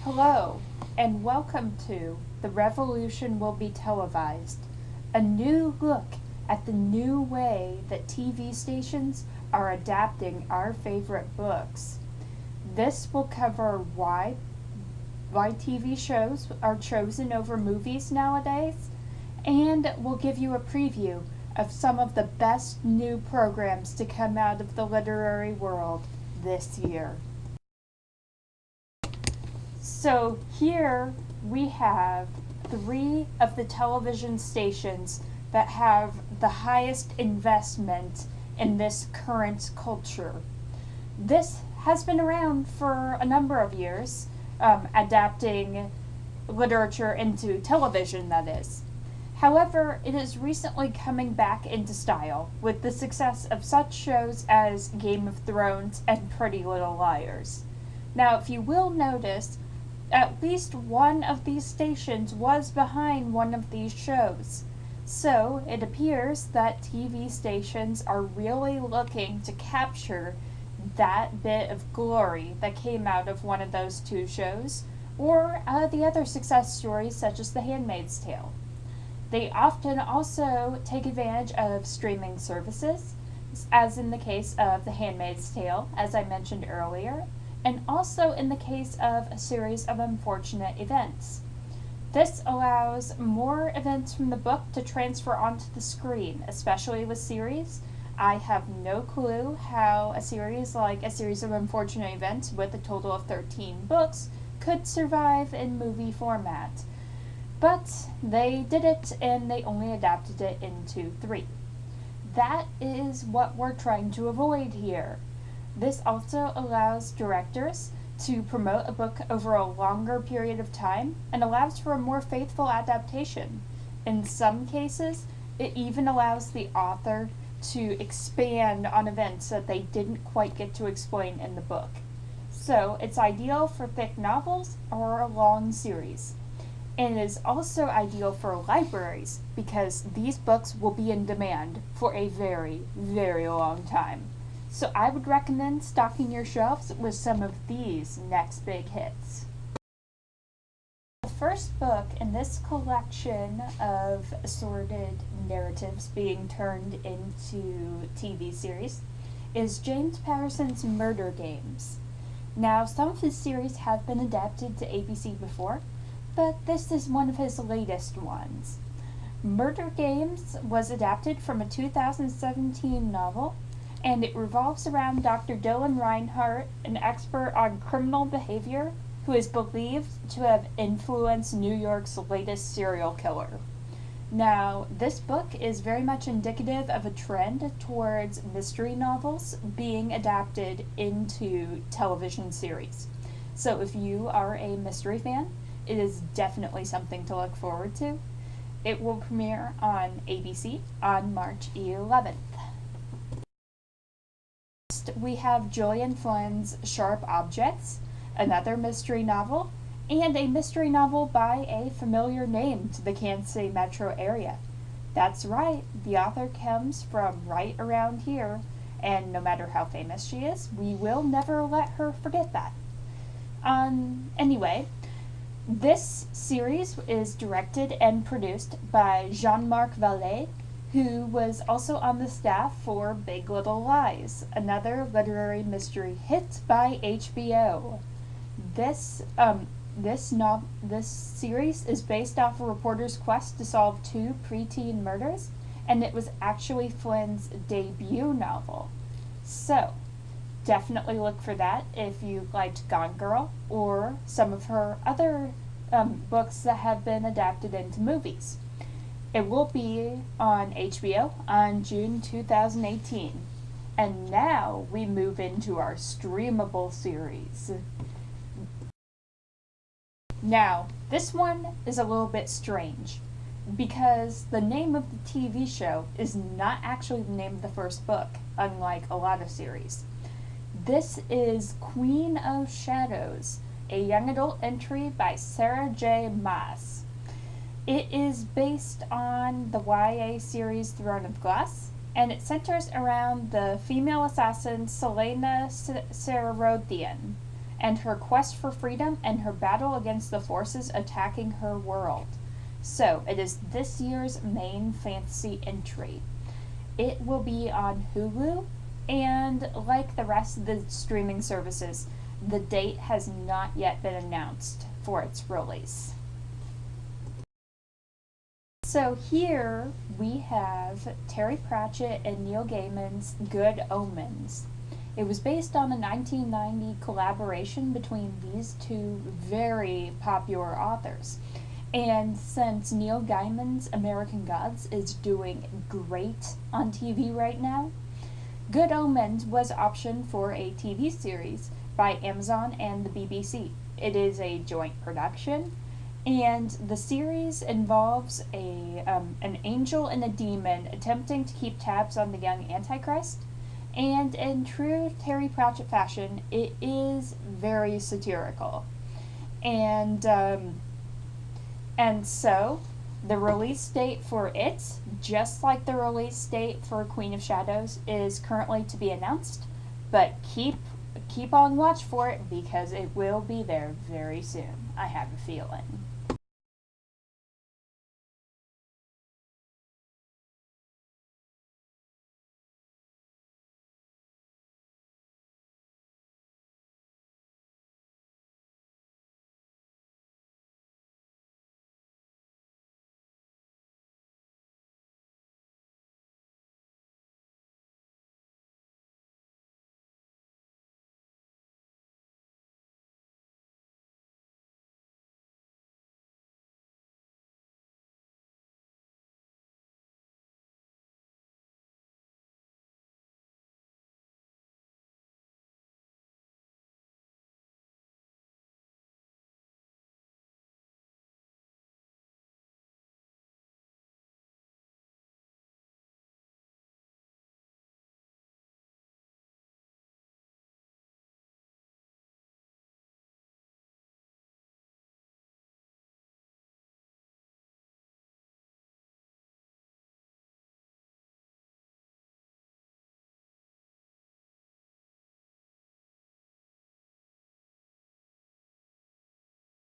Hello, and welcome to The Revolution Will Be Televised, a new look at the new way that TV stations are adapting our favorite books. This will cover why TV shows are chosen over movies nowadays, and will give you a preview of some of the best new programs to come out of the literary world this year. So here we have three of the television stations that have the highest investment in this current culture. This has been around for a number of years, adapting literature into television, that is. However, it is recently coming back into style with the success of such shows as Game of Thrones and Pretty Little Liars. Now, if you will notice, at least one of these stations was behind one of these shows. So it appears that TV stations are really looking to capture that bit of glory that came out of one of those two shows, or the other success stories such as The Handmaid's Tale. They often also take advantage of streaming services, as in the case of The Handmaid's Tale, as I mentioned earlier, and also in the case of a series of unfortunate events. This allows more events from the book to transfer onto the screen, especially with series. I have no clue how a series like A Series of Unfortunate Events with a total of 13 books could survive in movie format. But they did it, and they only adapted it into 3. That is what we're trying to avoid here. This also allows directors to promote a book over a longer period of time and allows for a more faithful adaptation. In some cases, it even allows the author to expand on events that they didn't quite get to explain in the book. So it's ideal for thick novels or a long series. And it is also ideal for libraries because these books will be in demand for a very, very long time. So I would recommend stocking your shelves with some of these next big hits. The first book in this collection of assorted narratives being turned into TV series is James Patterson's Murder Games. Now, some of his series have been adapted to ABC before, but this is one of his latest ones. Murder Games was adapted from a 2017 novel, and it revolves around Dr. Dylan Reinhardt, an expert on criminal behavior who is believed to have influenced New York's latest serial killer. Now, this book is very much indicative of a trend towards mystery novels being adapted into television series. So if you are a mystery fan, it is definitely something to look forward to. It will premiere on ABC on March 11th. We have Gillian Flynn's Sharp Objects, another mystery novel, and a mystery novel by a familiar name to the Kansas City metro area. That's right, the author comes from right around here, and no matter how famous she is, we will never let her forget that. Anyway, this series is directed and produced by Jean-Marc Vallée, who was also on the staff for Big Little Lies, another literary mystery hit by HBO. This series is based off a reporter's quest to solve 2 preteen murders, and it was actually Flynn's debut novel. So, definitely look for that if you liked Gone Girl or some of her other books that have been adapted into movies. It will be on HBO on June 2018. And now we move into our streamable series. Now, this one is a little bit strange because the name of the TV show is not actually the name of the first book, unlike a lot of series. This is Queen of Shadows, a young adult entry by Sarah J. Maas. It is based on the YA series Throne of Glass, and it centers around the female assassin Selena Sararothian, and her quest for freedom and her battle against the forces attacking her world. So, it is this year's main fantasy entry. It will be on Hulu, and like the rest of the streaming services, the date has not yet been announced for its release. So here we have Terry Pratchett and Neil Gaiman's Good Omens. It was based on a 1990 collaboration between these two very popular authors. And since Neil Gaiman's American Gods is doing great on TV right now, Good Omens was optioned for a TV series by Amazon and the BBC. It is a joint production, and the series involves an angel and a demon attempting to keep tabs on the young Antichrist. And in true Terry Pratchett fashion, it is very satirical. And so the release date for it, just like the release date for Queen of Shadows, is currently to be announced. But keep on watch for it because it will be there very soon. I have a feeling.